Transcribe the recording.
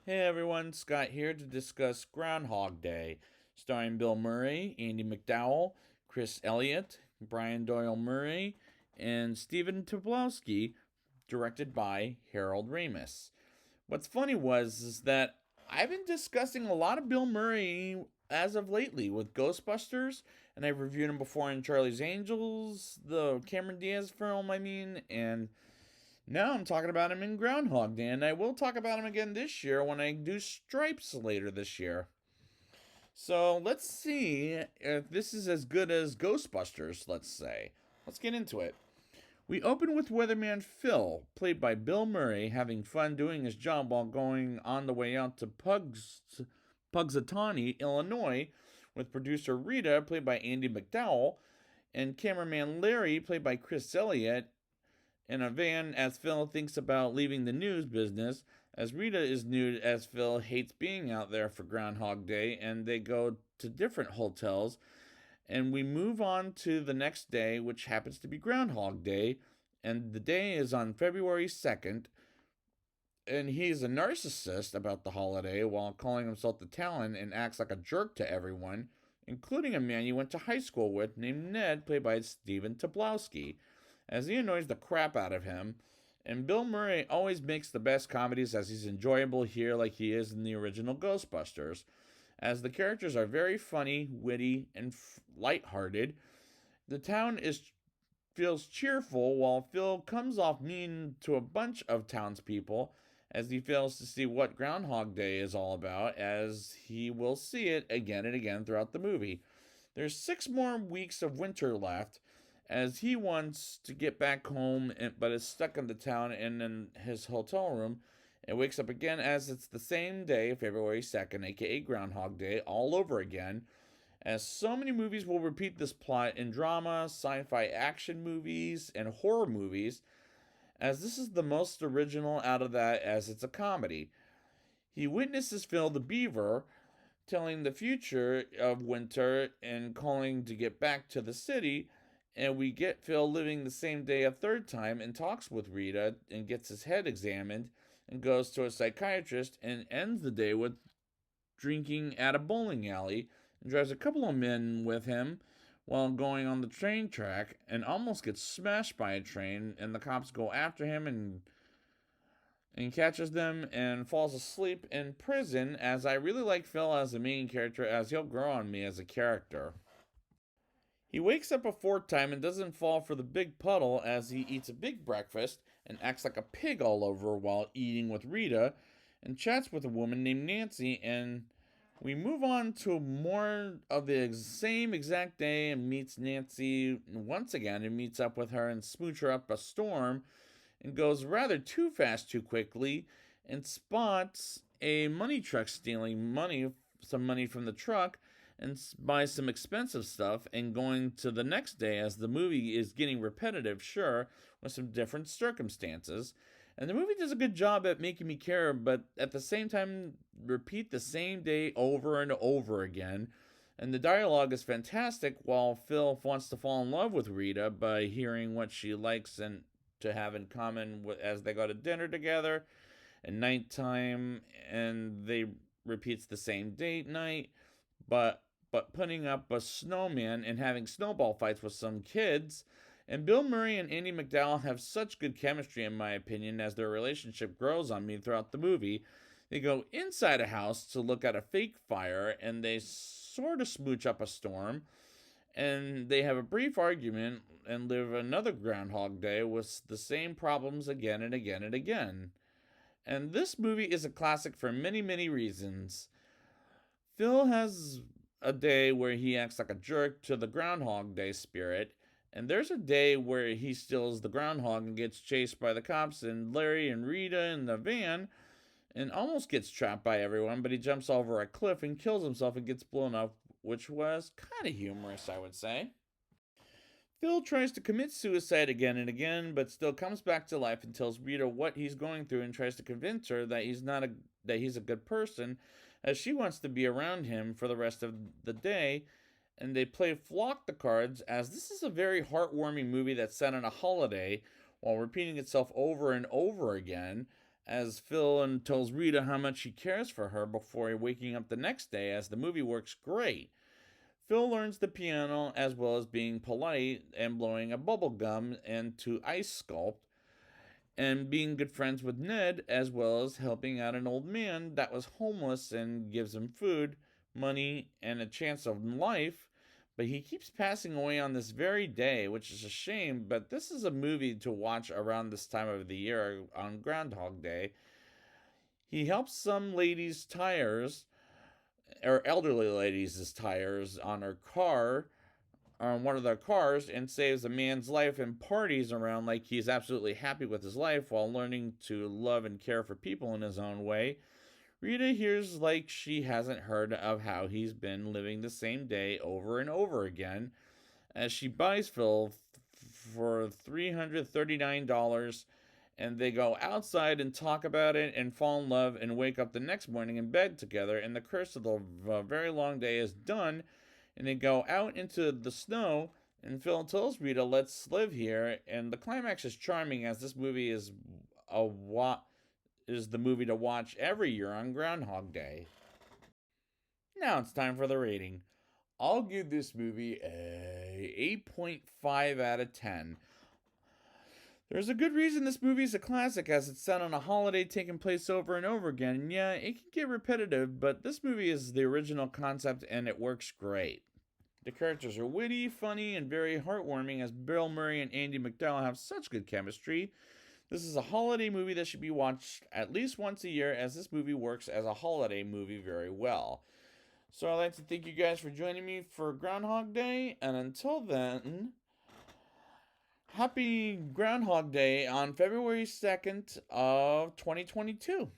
Hey everyone, Scott here to discuss Groundhog Day, starring Bill Murray, Andy McDowell, Chris Elliott, Brian Doyle Murray, and Stephen Tobolowsky, directed by Harold Ramis. What's funny was is that I've been discussing a lot of Bill Murray as of lately with Ghostbusters, and I've reviewed him before in Charlie's Angels, the Cameron Diaz film, and now I'm talking about him in Groundhog Day, and I will talk about him again this year when I do Stripes later this year. So let's see if this is as good as Ghostbusters, let's say. Let's get into it. We open with Weatherman Phil, played by Bill Murray, having fun doing his job while going on the way out to Pugsatawny, Illinois, with producer Rita, played by Andy McDowell, and cameraman Larry, played by Chris Elliott, in a van as Phil thinks about leaving the news business, as Rita is nude as Phil hates being out there for Groundhog Day, and they go to different hotels. And we move on to the next day, which happens to be Groundhog Day, and the day is on February 2nd. And he's a narcissist about the holiday while calling himself the Talon and acts like a jerk to everyone, including a man he went to high school with named Ned, played by Stephen Tobolowsky, as he annoys the crap out of him. And Bill Murray always makes the best comedies, as he's enjoyable here like he is in the original Ghostbusters, as the characters are very funny, witty, and lighthearted. The town is feels cheerful while Phil comes off mean to a bunch of townspeople, as he fails to see what Groundhog Day is all about, as he will see it again and again throughout the movie. There's 6 more weeks of winter left, as he wants to get back home but is stuck in the town and in his hotel room, and wakes up again as it's the same day, February 2nd, aka Groundhog Day, all over again, as so many movies will repeat this plot in drama, sci fi action movies, and horror movies, as this is the most original out of that, as it's a comedy. He witnesses Phil the Beaver telling the future of winter and calling to get back to the city, and we get Phil living the same day a third time and talks with Rita and gets his head examined and goes to a psychiatrist and ends the day with drinking at a bowling alley and drives a couple of men with him while going on the train track and almost gets smashed by a train, and the cops go after him and catches them and falls asleep in prison, as I really like Phil as the main character, as he'll grow on me as a character. He wakes up a fourth time and doesn't fall for the big puddle, as he eats a big breakfast and acts like a pig all over while eating with Rita, and chats with a woman named Nancy. And we move on to more of the same exact day and meets Nancy once again and meets up with her and smooch her up a storm, and goes rather too fast too quickly and spots a money truck stealing some money from the truck, and buys some expensive stuff, and going to the next day, as the movie is getting repetitive, sure, with some different circumstances. And the movie does a good job at making me care, but at the same time, repeat the same day over and over again. And the dialogue is fantastic while Phil wants to fall in love with Rita by hearing what she likes and to have in common as they go to dinner together at nighttime, and they repeats the same date night, but putting up a snowman and having snowball fights with some kids. And Bill Murray and Andy McDowell have such good chemistry, in my opinion, as their relationship grows on me throughout the movie. They go inside a house to look at a fake fire, and they sort of smooch up a storm, and they have a brief argument and live another Groundhog Day with the same problems again and again and again. And this movie is a classic for many, many reasons. Phil has a day where he acts like a jerk to the Groundhog Day spirit, and there's a day where he steals the groundhog and gets chased by the cops and Larry and Rita in the van and almost gets trapped by everyone, but he jumps over a cliff and kills himself and gets blown up, which was kind of humorous, I would say. Phil tries to commit suicide again and again, but still comes back to life and tells Rita what he's going through and tries to convince her that he's a good person, as she wants to be around him for the rest of the day. And they play Flock the Cards, as this is a very heartwarming movie that's set on a holiday while repeating itself over and over again, as Phil and tells Rita how much he cares for her before waking up the next day, as the movie works great. Phil learns the piano as well as being polite and blowing a bubble gum into ice sculpt, and being good friends with Ned, as well as helping out an old man that was homeless and gives him food, money, and a chance of life. But he keeps passing away on this very day, which is a shame. But this is a movie to watch around this time of the year on Groundhog Day. He helps some ladies' tires, or elderly ladies' tires, on her car, on one of their cars, and saves a man's life and parties around like he's absolutely happy with his life while learning to love and care for people in his own way. Rita hears like she hasn't heard of how he's been living the same day over and over again, as she buys Phil for $339, and they go outside and talk about it and fall in love and wake up the next morning in bed together, and the curse of the very long day is done, and they go out into the snow, and Phil tells Rita, let's live here. And the climax is charming, as this movie is the movie to watch every year on Groundhog Day. Now it's time for the rating. I'll give this movie a 8.5 out of 10. There's a good reason this movie is a classic, as it's set on a holiday taking place over and over again. And yeah, it can get repetitive, but this movie is the original concept and it works great. The characters are witty, funny, and very heartwarming, as Bill Murray and Andie MacDowell have such good chemistry. This is a holiday movie that should be watched at least once a year, as this movie works as a holiday movie very well. So I'd like to thank you guys for joining me for Groundhog Day, and until then, happy Groundhog Day on February 2nd of 2022.